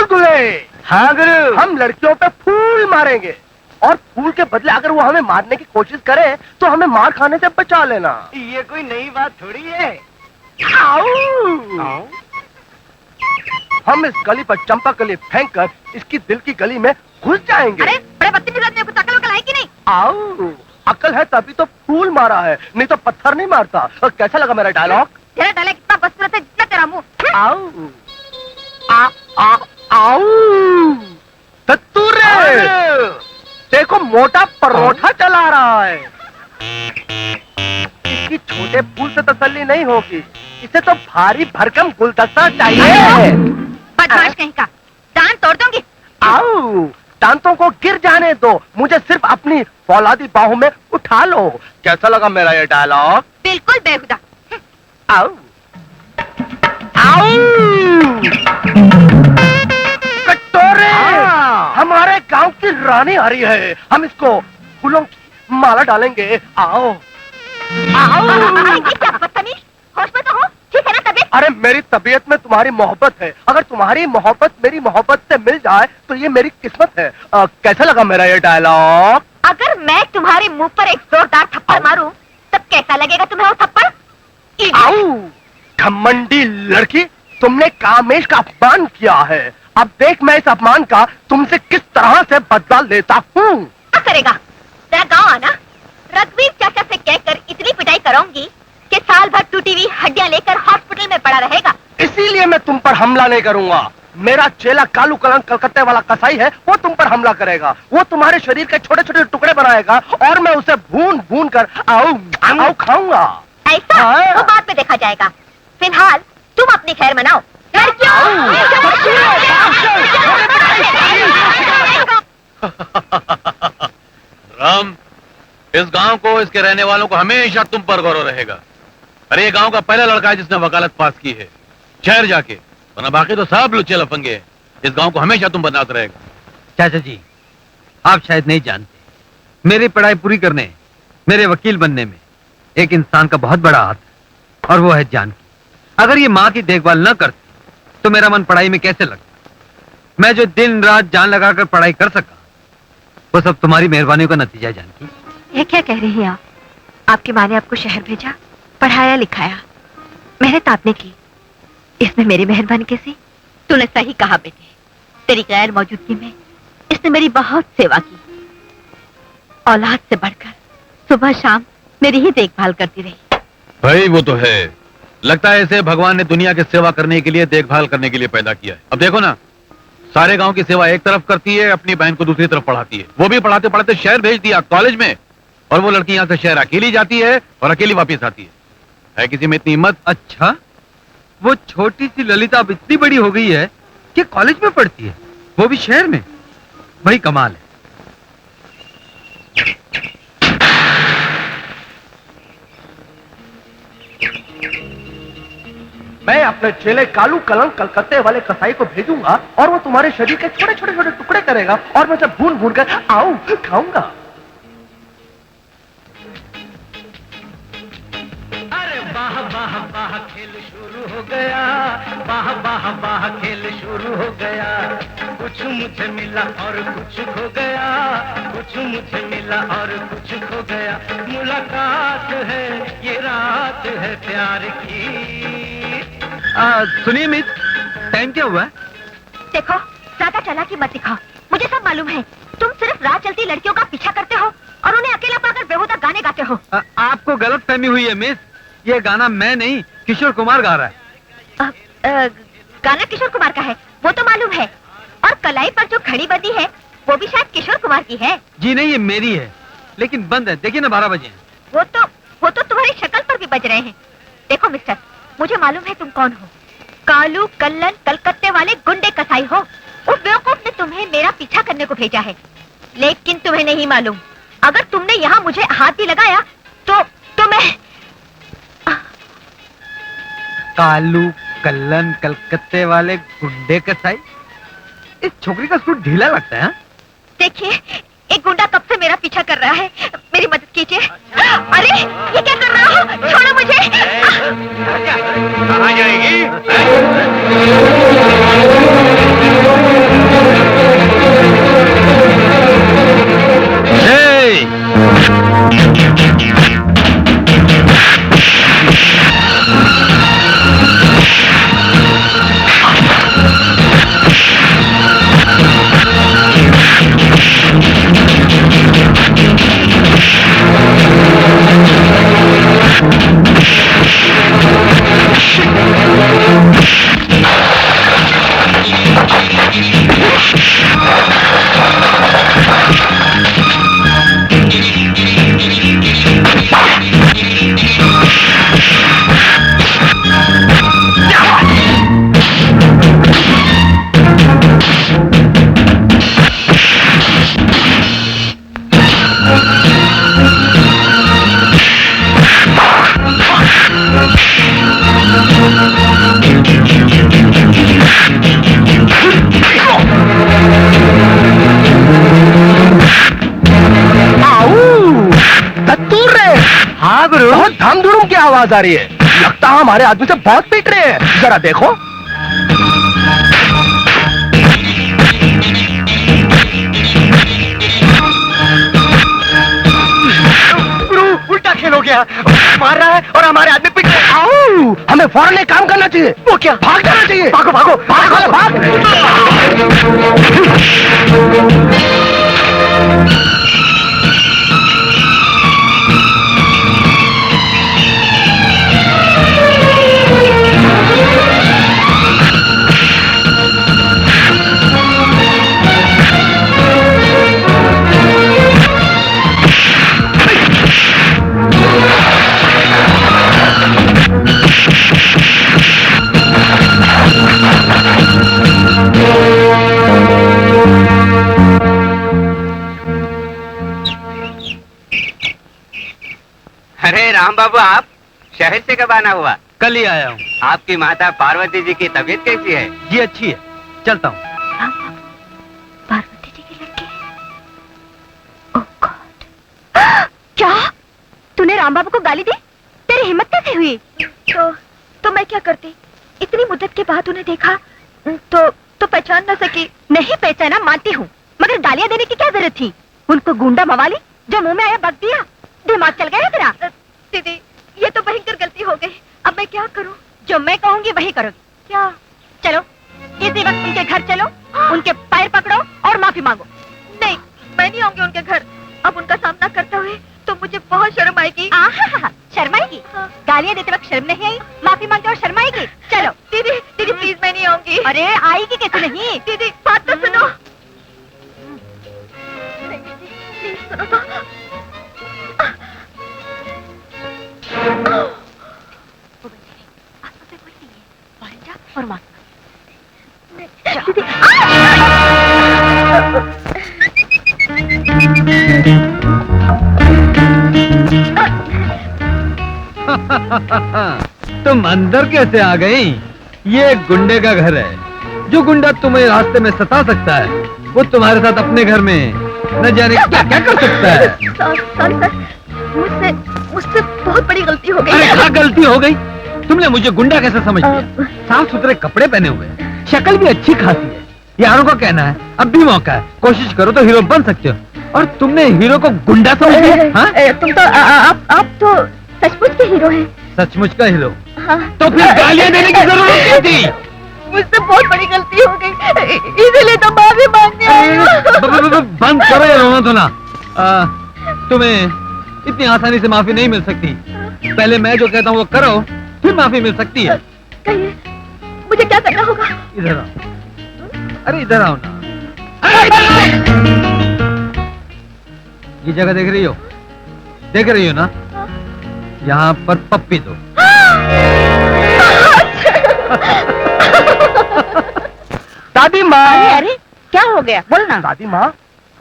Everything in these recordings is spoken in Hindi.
चुलबुले। हाँ गुरु। हम लड़कियों पे फूल मारेंगे और फूल के बदले अगर वो हमें मारने की कोशिश करे तो हमें मार खाने से बचा लेना। ये कोई नई बात थोड़ी है। आओ। हम इस गली पर चंपा कली फेंक कर इसकी दिल की गली में घुस जाएंगे। अरे बड़े बदतमीज आदमी, कुछ अकल वकल है कि नहीं? आओ, अकल है तभी तो फूल मारा है, नहीं तो पत्थर नहीं मारता। कैसा लगा मेरा डायलॉग? तेरा डायलॉग इतना बदसूरत है जितना तेरा मुंह। आओ आओ तत्तूरे, देखो मोटा परोठा चला रहा है। इसकी छोटे फूल से तसल्ली नहीं होगी, इसे तो भारी भरकम गुलदस्ता चाहिए। बदमाश कहीं का, दांत तोड़ दूंगी। आओ, दांतों को गिर जाने दो, मुझे सिर्फ अपनी फौलादी बाहों में उठा लो। कैसा लगा मेरा ये डायलॉग? बिल्कुल बेहुदा। आओ आओ कटोरे, हमारे गांव की रानी आ रही है, हम इसको फूलों की माला डालेंगे। आओ आओ। अरे ये क्या बदतमीज, होश में तो हो, ठीक है ना तबीयत? अरे मेरी तबीयत में तुम्हारी मोहब्बत है, अगर तुम्हारी मोहब्बत मेरी मोहब्बत से मिल जाए तो ये मेरी किस्मत है। कैसा लगा मेरा ये डायलॉग? अगर मैं तुम्हारे मुंह पर एक जोरदार थप्पड़ मारूं तब कैसा लगेगा तुम्हें वो थप्पड़? आओ घमंडी लड़की, तुमने कामेश का अपमान किया है, अब देख मैं इस अपमान का तुमसे किस तरह से बदला लेता हूँ। क्या करेगा? तेरा गाँव आना, रघुवीर चाचा से कहकर इतनी पिटाई कराऊंगी कि साल भर टूटी हुई हड्डियां लेकर हॉस्पिटल में पड़ा रहेगा। इसीलिए मैं तुम पर हमला नहीं करूंगा। मेरा चेला कालू कलंक कलकत्ते वाला कसाई है, वो तुम पर हमला करेगा, वो तुम्हारे शरीर के छोटे छोटे टुकड़े बनाएगा और मैं उसे भून भून कर आओ खाऊंगा। ऐसा वो बाद में देखा जाएगा, फिलहाल तुम अपनी खैर मनाओ। राम, इस गांव को, इसके रहने वालों को हमेशा तुम पर गौरव रहेगा। अरे ये गांव का पहला लड़का है जिसने वकालत पास की है शहर जाके, वरना बाकी तो सब लुच्चे लफंगे हैं। इस गांव को हमेशा तुम बनात रहेगा। चाचा जी, आप शायद नहीं जानते, मेरी पढ़ाई पूरी करने, मेरे वकील बनने में एक इंसान का बहुत बड़ा हाथ है, और वो है जानकी। अगर ये माँ की देखभाल न करती तो मेरा मन पढ़ाई में कैसे लगता? मैं जो दिन रात जान लगाकर पढ़ाई कर सका, वो सब तुम्हारी मेहरबानी का नतीजा है जानकी। ये क्या कह रही हैं आप? आपकी माँ ने आपको शहर भेजा, पढ़ाया लिखाया, मेहनत आपने की, इसमें मेरी मेहरबानी कैसी? तूने सही कहा बेटे, तेरी गैर मौजूदगी में इसने मेरी बहुत सेवा की। औलाद से बढ़कर सुबह शाम मेरी ही देखभाल करती रही। भाई वो तो है, लगता है इसे भगवान ने दुनिया की सेवा करने के लिए, देखभाल करने के लिए पैदा किया है। अब देखो ना, सारे गांव की सेवा एक तरफ करती है, अपनी बहन को दूसरी तरफ पढ़ाती है। वो भी पढ़ाते पढ़ाते शहर भेज दिया कॉलेज में, और वो लड़की यहाँ से शहर अकेली जाती है और अकेली वापस आती है किसी में इतनी हिम्मत? अच्छा, वो छोटी सी ललिता अब इतनी बड़ी हो गई है कि कॉलेज में पढ़ती है, वो भी शहर में। भाई कमाल है। मैं अपने चेले कालू कलंक कलकत्ते वाले कसाई को भेजूंगा और वो तुम्हारे शरीर के छोटे छोटे छोटे टुकड़े करेगा और मैं उसे भून भून कर आओ खाऊंगा। अरे वाह वाह वाह खेल शुरू हो गया, वाह वाह वाह खेल शुरू हो गया। कुछ मुझे मिला और कुछ खो गया, कुछ मुझे मिला और कुछ खो गया। मुलाकात है ये रात है प्यार की। सुनिए मिस, टाइम क्या हुआ? देखो, ज्यादा चालाकी मत दिखाओ, मुझे सब मालूम है। तुम सिर्फ राह चलती लड़कियों का पीछा करते हो और उन्हें अकेला पाकर बेहुदा गाने गाते हो। आपको गलत फहमी हुई है मिस, ये गाना मैं नहीं किशोर कुमार गा रहा है। गाना किशोर कुमार का है वो तो मालूम है, और कलाई पर जो घड़ी बंधी है वो भी शायद किशोर कुमार की है। जी नहीं, ये मेरी है, लेकिन बंद है, देखिए ना 12 बजे हैं। वो तो तुम्हारी शक्ल पर भी बज रहे हैं। देखो मिस्टर, मुझे मालूम है तुम कौन हो, कालू कल्लन कलकत्ते वाले गुंडे कसाई हो। उस बेवकूफ ने तुम्हें मेरा पीछा करने को भेजा है, लेकिन तुम्हें नहीं मालूम, अगर तुमने यहाँ मुझे हाथ भी लगाया तो मैं। कालू कल्लन कलकत्ते वाले गुंडे कसाई, इस छोकरी का सूट ढीला लगता है। देखिए, एक गुंडा कब से मेरा पीछा कर रहा है, मेरी मदद कीजिए। अरे ये क्या कर रहा हो, छोड़ो मुझे। कहाँ जाएगी? बहुत धाम धूम की आवाज आ रही है। लगता है हमारे आदमी से बहुत पीट रहे हैं। जरा देखो। गुरु उल्टा खेल हो गया। मार रहा है और हमारे आदमी पीट रहे हैं। आओ, हमें फौरन एक काम करना चाहिए। वो क्या? भाग जाना चाहिए। भागो भागो भागो भाग। अरे राम बाबू, आप शहर से कब आना हुआ? कल ही आया हूँ। आपकी माता पार्वती जी की तबीयत कैसी है? जी अच्छी है, चलता हूँ। राम बाबू, पार्वती जी की लड़की। ओह गॉड! क्या तूने राम बाबू को गाली दी? तेरी हिम्मत कैसे हुई? तो मैं क्या करती? इतनी मुद्दत के बाद उन्हें देखा तो पहचान न सकी। नहीं पहचाना मानती हूँ, मगर गालियाँ देने की क्या जरूरत थी? उनको गुंडा मवाली जो मुंह में आया बक दिया। दिमाग चल गया तेरा? दीदी, ये तो भयंकर गलती हो गई। अब मैं क्या करूं? जो मैं कहूंगी वही करोगी। क्या? चलो इसी वक्त उनके घर चलो, उनके पैर पकड़ो और माफी मांगो। नहीं, मैं नहीं आऊंगी उनके घर। अब उनका सामना करते हुए तो मुझे बहुत शर्म आएगी। शर्म आएगी? गालियाँ देते वक्त शर्म नहीं आई? माफी मांगते और शर्म आएगी? चलो। दीदी दीदी प्लीज, मैं नहीं आऊंगी। अरे आएगी कैसे नहीं? दीदी बात तो सुनो। प्लीज सुनो तो। और माँ तुम अंदर कैसे आ गई? ये एक गुंडे का घर है। जो गुंडा तुम्हें रास्ते में सता सकता है, वो तुम्हारे साथ अपने घर में न जाने क्या क्या कर सकता है। सॉरी सर, मुझसे बहुत बड़ी गलती हो गई। अरे क्या गलती हो गई? तुमने मुझे गुंडा कैसे समझ लिया? साफ सुथरे कपड़े पहने हुए, शक्ल भी अच्छी खासी है। यारों का कहना है अब भी मौका है, कोशिश करो तो हीरो बन सकते हो। और तुमने हीरो को गुंडा समझ लिया? तुम तो आप तो सचमुच के हीरो हैं। सचमुच का हीरो? हाँ। तो फिर गालियां देने की जरूरत क्या थी? मुझसे बहुत बड़ी गलती हो गई, इसीलिए तो माफी मांगने आई हूँ। बंद करो ये रोना धोना। तुम्हें इतनी आसानी से माफी नहीं मिल सकती। पहले मैं जो कहता हूँ वो करो, फिर माफी मिल सकती है। कहिए, मुझे क्या करना होगा? इधर आओ। अरे इधर आओ ना। ये जगह देख रही हो? देख रही हो ना? यहाँ पर पप्पी दो। दादी माँ। अरे क्या हो गया? बोलना। दादी माँ,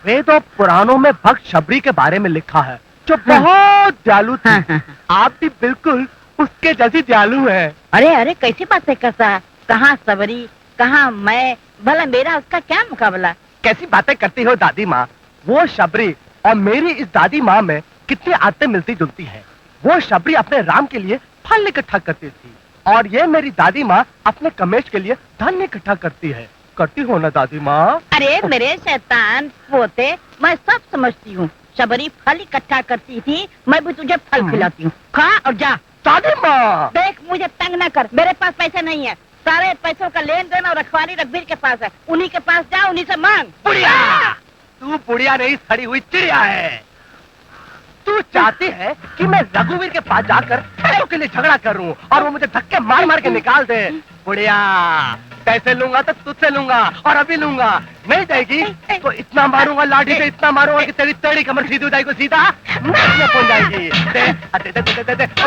वे तो पुराणों में भक्त शबरी के बारे में लिखा है, जो बहुत दयालु थी। आप भी बिल्कुल उसके जैसी दयालु है। अरे अरे कैसी बातें करता है? कहाँ सबरी, कहाँ मैं? भला मेरा उसका क्या मुकाबला? कैसी बातें करती हो दादी माँ? वो शबरी और मेरी इस दादी माँ में कितनी आदतें मिलती जुलती हैं। वो शबरी अपने राम के लिए फल इकट्ठा करती थी और ये मेरी दादी माँ अपने कमेश के लिए धन इकट्ठा करती है। करती हो ना दादी माँ? अरे मेरे शैतान पोते, मैं सब समझती हूँ। शबरी फल इकट्ठा करती थी, मैं भी तुझे फल खिलाती हूँ। खा और जा। दादी माँ देख, मुझे तंग न कर, मेरे पास पैसे नहीं है। सारे पैसों का लेन देन और रखवाली रघुवीर के पास है। उन्हीं के पास जा, उन्हीं से मांग। बुढ़िया, तू बुढ़िया नहीं, सड़ी हुई चिड़िया है। तू चाहती है कि मैं रघुवीर के पास जाकर पैसों के लिए झगड़ा करूं और वो मुझे धक्के मार मार के निकाल दे। बुढ़िया, पैसे लूंगा तो तुझसे लूंगा और अभी लूंगा। नहीं देगी तो इतना मारूंगा, लाठी से इतना मारूंगा कि तेरी टेढ़ी कमर सीधी हो जाएगी, सीधा मुंह में पहुंच जाएगी। दे दे दे दे दे दे। क्या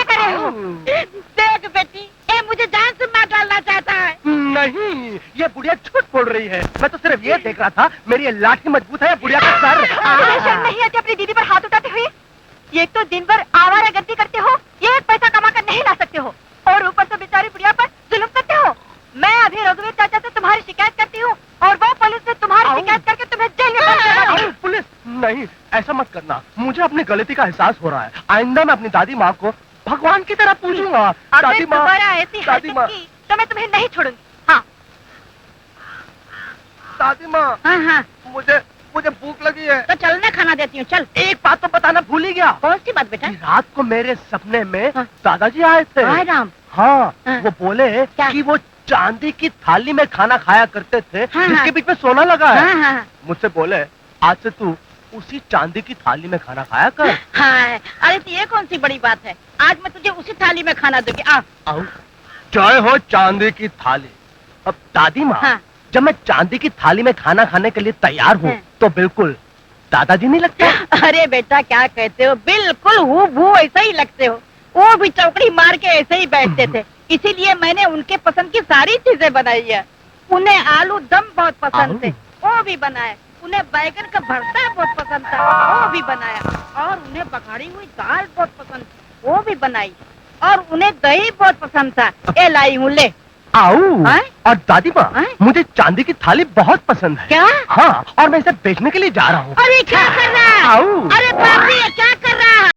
कर रहे हो? देख बेटी, ये मुझे जान से मार डालना चाहता है। नहीं, ये बुढ़िया झूठ बोल रही है। मैं तो सिर्फ ये देख रहा था मेरी ये लाठी मजबूत है, बुढ़िया का सर। शर्म नहीं आती अपनी दीदी पर हाथ उठाते हुए? ये तो दिन भर आवारागर्दी करते हो, ये एक पैसा कमा कर नहीं ला सकते हो और ऊपर से बेचारी बुढ़िया पर जुल्म करते हो। मैं अभी रघुवीर चाचा से तुम्हारी शिकायत करती हूँ और वो पुलिस से तुम्हारी शिकायत करके तुम्हें जेल में बंद करवा देगी। पुलिस? नहीं, ऐसा मत करना। मुझे अपनी गलती का एहसास हो रहा है। आइंदा मैं अपनी दादी माँ को भगवान की तरह पूजूंगा। अगर दादी माँ, दोबारा ऐसी दादी माँ, हरकत की तो मैं तुम्हें नहीं छोड़ूंगी। हाँ दादी माँ, हाँ हाँ, मुझे मुझे भूख लगी है। तो चलने खाना देती हूँ, चल। एक बात तो बताना भूल ही गया। कौन सी बात बेटा? कि रात को मेरे सपने में हाँ। दादाजी आए थे। हाय राम। हाँ, हाँ। वो बोले क्या? कि वो चांदी की थाली में खाना खाया करते थे, हाँ, जिसके हाँ। बीच में सोना लगा है। हाँ हाँ मुझसे बोले आज से तू उसी चांदी की थाली में खाना खाया कर। हाँ, अरे तो ये कौन सी बड़ी बात है? आज मैं तुझे उसी थाली में खाना दूंगी। आ आओ, जय हो चांदी की थाली। अब दादी माँ, हाँ। जब मैं चांदी की थाली में खाना खाने के लिए तैयार हूँ, हाँ। तो बिल्कुल दादाजी नहीं लगते। अरे बेटा क्या कहते हो, बिल्कुल हूबहू ऐसा ही लगते हो। वो भी चौकड़ी मार के ऐसे ही बैठते थे, इसीलिए मैंने उनके पसंद की सारी चीजें बनाई है। उन्हें आलू दम बहुत पसंद थे, वो भी बनाए। उन्हें बैगन का भरता बहुत पसंद था, वो भी बनाया। और उन्हें बघाड़ी हुई दाल बहुत पसंद थी, वो भी बनाई। और उन्हें दही बहुत पसंद था, ये लाई हूँ, ले। आओ। हाँ? और दादी माँ, हाँ? मुझे चांदी की थाली बहुत पसंद है। क्या? हाँ, और मैं इसे बेचने के लिए जा रहा हूँ। अरे क्या कर रहा है? आओ। अरे बाप रे, क्या